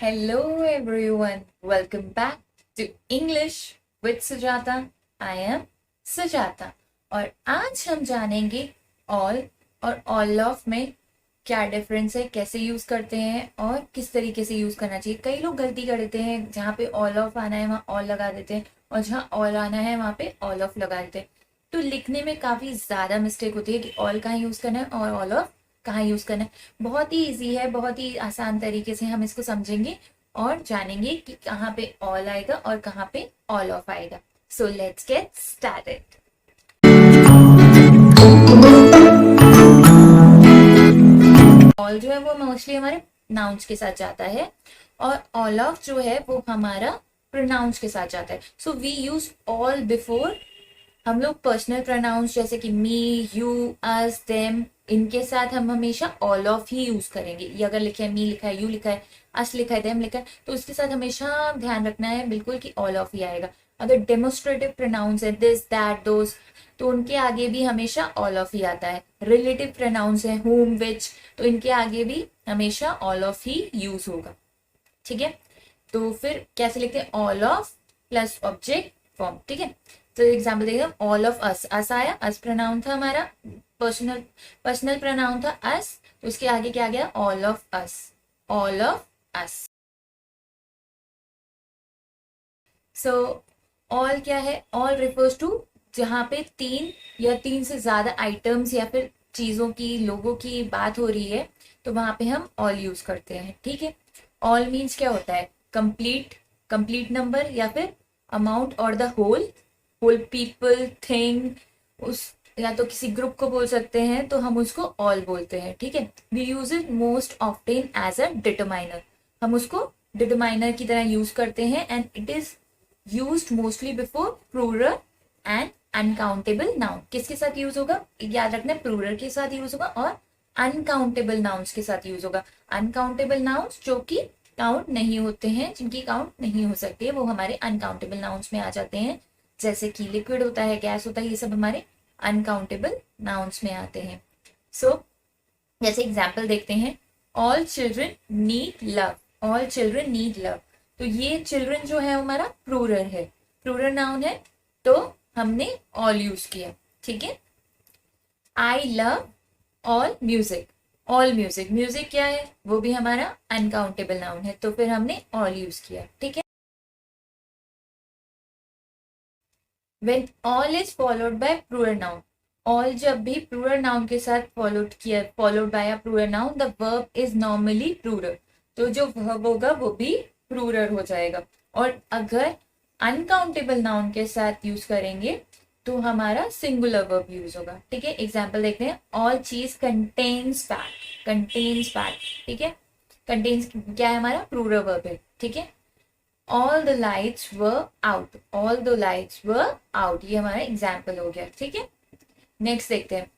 Hello everyone, welcome back to English with Sujata. I am Sujata और आज हम जानेंगे all और all of में क्या डिफरेंस है, कैसे यूज करते हैं और किस तरीके से यूज करना चाहिए। कई लोग गलती कर देते हैं, जहाँ पे all of आना है वहाँ all लगा देते हैं और जहाँ all आना है वहाँ पे all of लगा देते हैं। तो लिखने में काफी ज्यादा मिस्टेक होती है कि all कहाँ यूज करना है और all of कहाँ यूज करना है। बहुत ही इजी है, बहुत ही आसान तरीके से हम इसको समझेंगे और जानेंगे कि कहाँ पे ऑल आएगा और कहाँ पे ऑल ऑफ आएगा। So let's get started. All जो है वो मोस्टली हमारे नाउन्स के साथ जाता है और ऑल ऑफ जो है वो हमारा प्रोनाउंस के साथ जाता है। So we use all before हम लोग पर्सनल प्रोनाउंस जैसे कि मी, यू, अस, देम, इनके साथ हम हमेशा ऑल ऑफ ही यूज करेंगे। ये अगर लिखा है, मी लिखा है, यू लिखा है, अस लिखा है, देम लिखा है, तो उसके साथ हमेशा ध्यान रखना है बिल्कुल कि ऑल ऑफ ही आएगा। अगर डेमोस्ट्रेटिव प्रोनाउंस है दिस, दैट, दोस, तो उनके आगे भी हमेशा ऑल ऑफ ही आता है। रिलेटिव प्रोनाउंस है हुम, विच, तो इनके आगे भी हमेशा ऑल ऑफ ही यूज होगा। ठीक है, तो फिर कैसे लिखते हैं? All of plus object form. ठीक है, तो एग्जाम्पल देखिए, ऑल ऑफ अस, अस आया, अस प्रोनाउन था हमारा, पर्सनल पर्सनल प्रोनाउन था अस, तो उसके आगे क्या आ गया? All of us, all of us. So all क्या है? ऑल रिफर्स टू जहां पे तीन या तीन से ज्यादा आइटम्स या फिर चीजों की, लोगों की बात हो रही है, तो वहां पे हम ऑल यूज करते हैं। ठीक है, ऑल मीन्स क्या होता है? कंप्लीट, कंप्लीट नंबर या फिर अमाउंट और the whole, whole people, thing, उस या तो किसी ग्रुप को बोल सकते हैं, तो हम उसको ऑल बोलते हैं। ठीक है, we use it most often as a determiner, हम उसको डिटरमाइनर की तरह यूज करते हैं and it is used mostly before plural and uncountable noun. किसके साथ यूज होगा? याद रखना, प्लूरल के साथ यूज होगा और अनकाउंटेबल नाउन्स के साथ यूज होगा। अनकाउंटेबल नाउन्स जो कि काउंट नहीं होते हैं, जिनकी काउंट नहीं हो सकती है, वो हमारे अनकाउंटेबल नाउन्स में आ जाते हैं। जैसे कि लिक्विड होता है, गैस होता है, ये सब हमारे अनकाउंटेबल नाउन्स में आते हैं। सो जैसे एग्जाम्पल देखते हैं, all children need love, all children need love, तो ये चिल्ड्रन जो है हमारा प्लूरल है, प्लूरल नाउन है, तो हमने ऑल यूज किया। ठीक है, I love all music, all music, music क्या है? वो भी हमारा अनकाउंटेबल नाउन है, तो फिर हमने ऑल यूज किया। ठीक है, when all is followed by plural noun, all जब भी plural noun के साथ followed by a plural noun, the verb is normally plural, तो जो verb होगा वो भी plural हो जाएगा। और अगर uncountable noun के साथ यूज करेंगे तो हमारा सिंगुलर वर्ब यूज होगा। ठीक है, एग्जाम्पल देखते हैं, ऑल चीज कंटेन्स फैट, कंटेन्स फैट। ठीक है, कंटेन्स क्या है? हमारा प्लूरल वर्ब है। ठीक है, all the lights were out, all the lights were out, ये हमारा एग्जाम्पल हो गया। ठीक है, नेक्स्ट देखते हैं,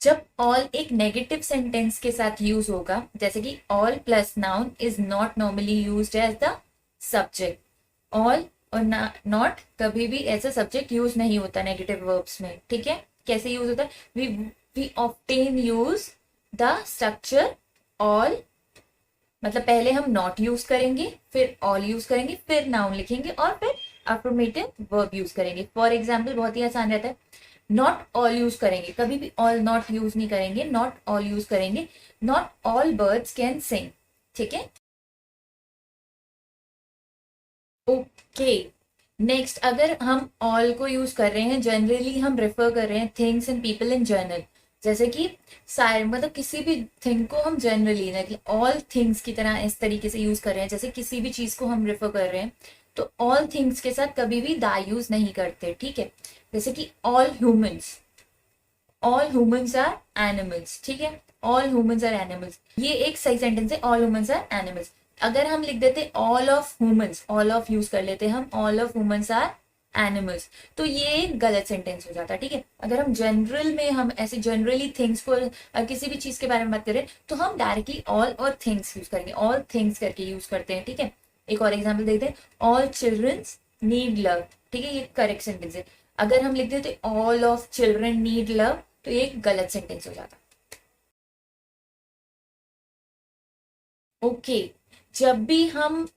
जब ऑल एक नेगेटिव सेंटेंस के साथ यूज होगा, जैसे कि all plus noun is not normally used as the subject. All और नॉट कभी भी एज अ सब्जेक्ट यूज नहीं होता नेगेटिव वर्ब्स में। ठीक है, कैसे यूज होता है? We often use the structure all, मतलब पहले हम नॉट यूज करेंगे, फिर ऑल यूज करेंगे, फिर नाउन लिखेंगे और फिर अफर्मेटिव वर्ब यूज करेंगे। फॉर एग्जाम्पल बहुत ही आसान रहता है, नॉट ऑल यूज करेंगे, कभी भी ऑल नॉट यूज नहीं करेंगे, नॉट ऑल यूज करेंगे, not all birds can sing. ठीक है, ओके। नेक्स्ट, अगर हम ऑल को यूज कर रहे हैं, जनरली हम रेफर कर रहे हैं things and people in general, जैसे कि सारे, मतलब किसी भी थिंग को हम जनरली ऑल थिंग्स की तरह इस तरीके से यूज कर रहे हैं, जैसे किसी भी चीज को हम रेफर कर रहे हैं, तो ऑल थिंग्स के साथ कभी भी दा यूज नहीं करते। ठीक है, जैसे कि all humans, all humans are animals. ठीक है, ऑल ह्यूमंस आर एनिमल्स, ये एक सही सेंटेंस है, ऑल ह्यूमंस आर एनिमल्स। अगर हम लिख देते all of humans, all of use कर लेते हम, all of humans are animals, तो ये एक गलत सेंटेंस हो जाता है। ठीक है, अगर हम जनरल में, हम ऐसे जनरली थिंग्स को, किसी भी चीज के बारे में बात करें, तो हम डायरेक्टली ऑल और थिंग्स यूज करेंगे, ऑल थिंग्स करके यूज करते हैं। ठीक है, एक और एग्जाम्पल देखते हैं, ऑल चिल्ड्रंस नीड लव। ठीक है, ये करेक्ट सेंटेंस है। अगर हम लिख देते all of children need love, तो ये एक गलत सेंटेंस हो जाता। ओके, जब भी हम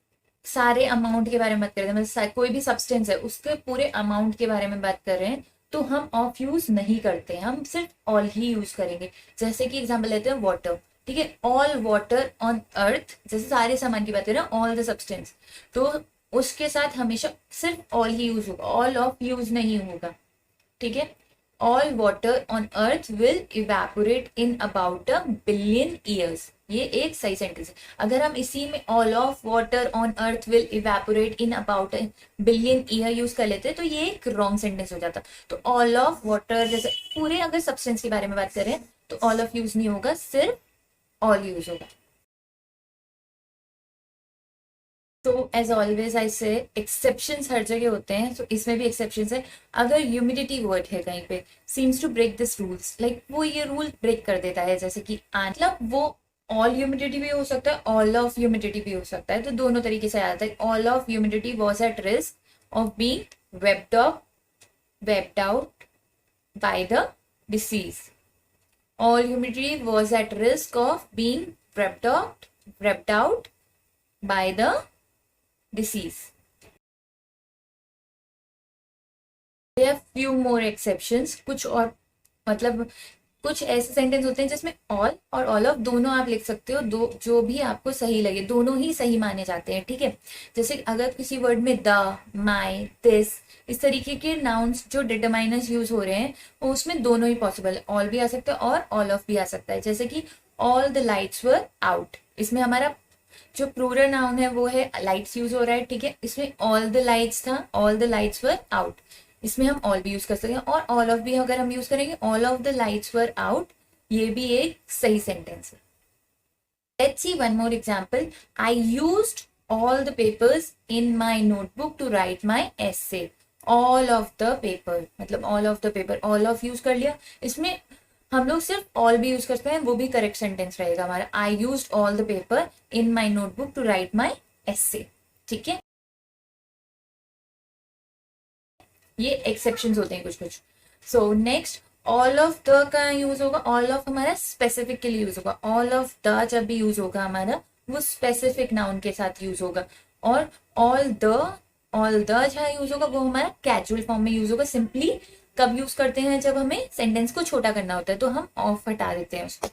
सारे अमाउंट के बारे में बात कर रहे हैं, मतलब कोई भी सब्सटेंस है उसके पूरे अमाउंट के बारे में बात कर रहे हैं, तो हम ऑफ यूज नहीं करते, हम सिर्फ ऑल ही यूज करेंगे। जैसे कि एग्जांपल लेते हैं वाटर, ठीक है, ऑल वाटर ऑन अर्थ, जैसे सारे सामान की बात करें, ऑल द सब्सटेंस, तो उसके साथ हमेशा सिर्फ ऑल ही यूज होगा, ऑल ऑफ यूज नहीं होगा, ठीक है। All water on earth will evaporate in about a billion years, ये एक सही सेंटेंस है। अगर हम इसी में all of water on earth will evaporate in about a billion year use कर लेते तो ये एक रॉन्ग सेंटेंस हो जाता। तो ऑल ऑफ वाटर, जैसे पूरे अगर सब्सटेंस के बारे में बात करें तो ऑल ऑफ यूज नहीं होगा, सिर्फ ऑल यूज होगा। तो एज ऑलवेज आई से एक्सेप्शंस हर जगह होते हैं, तो इसमें भी एक्सेप्शंस है। अगर ह्यूमिडिटी वर्ड है कहीं पे, seems to break this rules, like वो ये रूल ब्रेक कर देता है, जैसे कि मतलब वो ऑल ह्यूमिडिटी भी हो सकता है, ऑल ऑफ ह्यूमिडिटी भी हो सकता है, तो दोनों तरीके से आता है। All of humidity was at risk of being vaped out by the disease. All humidity was at risk of being vaped out by the disease. There are few more exceptions, कुछ और मतलब कुछ ऐसे सेंटेंस होते हैं जिसमें all और all of दोनों आप लिख सकते हो, दो जो भी आपको सही लगे, दोनों ही सही माने जाते हैं, ठीक है। जैसे अगर किसी वर्ड में द, माई, दिस, इस तरीके के नाउन्स जो डिटरमाइनर्स यूज हो रहे हैं, वो उसमें दोनों ही पॉसिबल है, ऑल भी आ सकता है और ऑल ऑफ भी आ सकता है। जैसे कि all the lights were out, इसमें हमारा जो प्लूरल नाउन है वो है लाइट्स यूज हो रहा है, ठीक है। इसमें ऑल द लाइट्स था, all the lights were out, इसमें हम ऑल भी यूज कर सकते हैं, और ऑल ऑफ भी अगर हम यूज करेंगे, all of the lights were out, ये भी एक सही सेंटेंस है। Let's see one more example. I used all the papers in my notebook to write my essay. All of the paper मतलब all of the paper, all of use कर लिया, इसमें हम लोग सिर्फ ऑल भी यूज करते हैं, वो भी करेक्ट सेंटेंस रहेगा हमारा। I used all the paper in my notebook to write my essay, ठीक है। ये एक्सेप्शंस होते हैं कुछ कुछ। So next, all of the का यूज होगा, ऑल ऑफ हमारा स्पेसिफिक के लिए यूज होगा। ऑल ऑफ द जब भी यूज होगा हमारा, वो स्पेसिफिक नाउन के साथ यूज होगा। और ऑल द जहाँ यूज होगा वो हमारा कैजुअल फॉर्म में यूज होगा। सिंपली कब यूज करते हैं, जब हमें सेंटेंस को छोटा करना होता है, तो हम ऑफ हटा देते हैं उसको।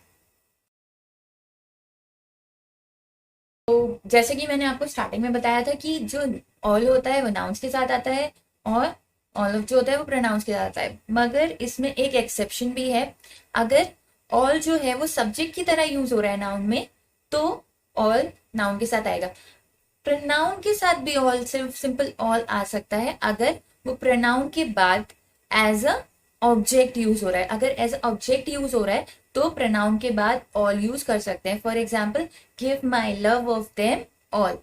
तो जैसे कि मैंने आपको स्टार्टिंग में बताया था कि जो ऑल होता है वो नाउन्स के साथ आता है, और ऑल ऑफ जो होता है वो प्रोनाउंस के साथ आता है। मगर इसमें एक एक्सेप्शन भी है, अगर ऑल जो है वो सब्जेक्ट की तरह यूज हो रहा है नाउन में, तो ऑल नाउन के साथ आएगा। प्रोनाउन के साथ भी ऑल, सिर्फ सिंपल ऑल आ सकता है अगर वो प्रोनाउन के बाद एज अ ऑब्जेक्ट यूज हो रहा है। अगर एज अ ऑब्जेक्ट यूज हो रहा है तो प्रोनाउन के बाद ऑल यूज कर सकते हैं। For example, give my love of them all,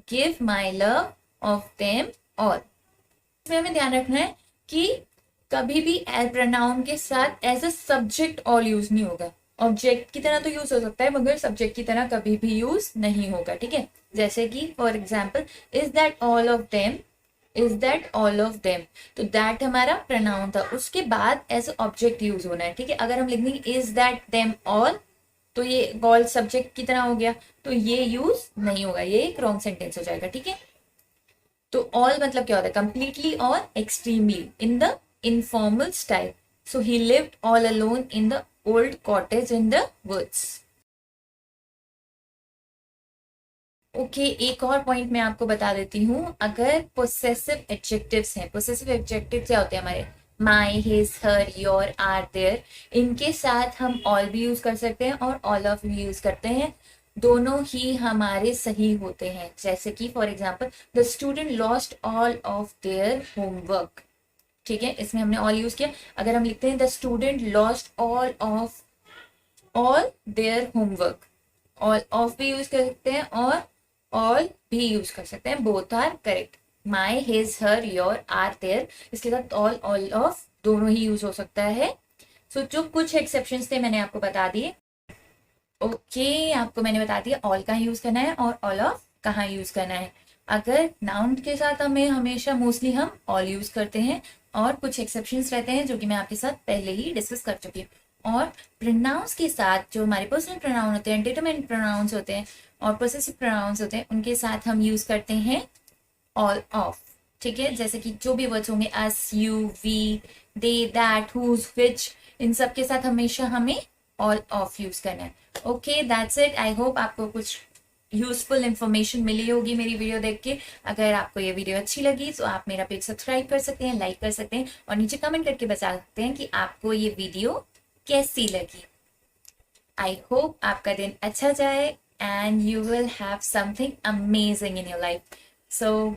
give my love of them all. इसमें हमें ध्यान रखना है कि कभी भी प्रोनाउन के साथ as a subject all use नहीं होगा। ऑब्जेक्ट की तरह तो यूज हो सकता है, मगर सब्जेक्ट की तरह कभी भी यूज नहीं होगा, ठीक है। जैसे कि for example, is that all of them, is that all of them, तो दैट हमारा प्रोनाउन था, उसके बाद एज ऑब्जेक्ट यूज होना है, ठीक है। अगर हम लिख देंगे इज दैट देम ऑल, तो ये ऑल सब्जेक्ट की तरह हो गया, तो ये यूज नहीं होगा, ये एक रॉन्ग सेंटेंस हो जाएगा, ठीक है। तो ऑल मतलब क्या होता है, कंप्लीटली और extremely, in the informal style. So he lived all alone in the old cottage in the woods. Okay, एक और पॉइंट मैं आपको बता देती हूँ। अगर पोसेसिव एडजेक्टिव्स हैं, पोसेसिव एडजेक्टिव क्या होते हैं हमारे, my, his, her, your, our, their, इनके साथ हम ऑल भी यूज कर सकते हैं और ऑल ऑफ भी यूज करते हैं, दोनों ही हमारे सही होते हैं। जैसे कि for example, the student lost all of their homework, ठीक है, इसमें हमने ऑल यूज किया। अगर हम लिखते हैं the student lost all their homework, all of भी यूज कर सकते हैं और ऑल भी यूज कर सकते हैं, both are correct. My, his, her, your, our, their, इसके साथ ऑल ऑफ दोनों ही यूज हो सकता है। सो जो कुछ एक्सेप्शंस थे मैंने आपको बता दिए। ओके, आपको मैंने बता दिया ऑल कहाँ यूज करना है और ऑल ऑफ कहाँ यूज करना है। अगर नाउन के साथ हमें हमेशा मोस्टली हम ऑल यूज करते हैं, और कुछ एक्सेप्शंस रहते हैं जो कि मैं आपके साथ पहले ही डिस्कस कर चुकी हूँ। और प्रोनाउंस के साथ जो हमारे पर्सनल प्रोनाउन होते हैं, डिटरमिनेंट प्रोनाउंस होते हैं, और पोसेसिव प्रोनाउंस होते हैं उनके साथ हम यूज करते हैं ऑल ऑफ। ठीक है, जैसे कि जो भी वर्ड्स होंगे us, you, we, they, that, whose, which, इन सब के साथ हमेशा हमें ऑल ऑफ यूज करना है। Okay, that's it. I hope आपको कुछ यूजफुल इंफॉर्मेशन मिली होगी मेरी वीडियो देख के। अगर आपको ये वीडियो अच्छी लगी तो आप मेरा पेज सब्सक्राइब कर सकते हैं, लाइक कर सकते हैं और नीचे कमेंट करके बता सकते हैं कि आपको ये वीडियो कैसी लगी। आई होप आपका दिन अच्छा जाए and you will have something amazing in your life. So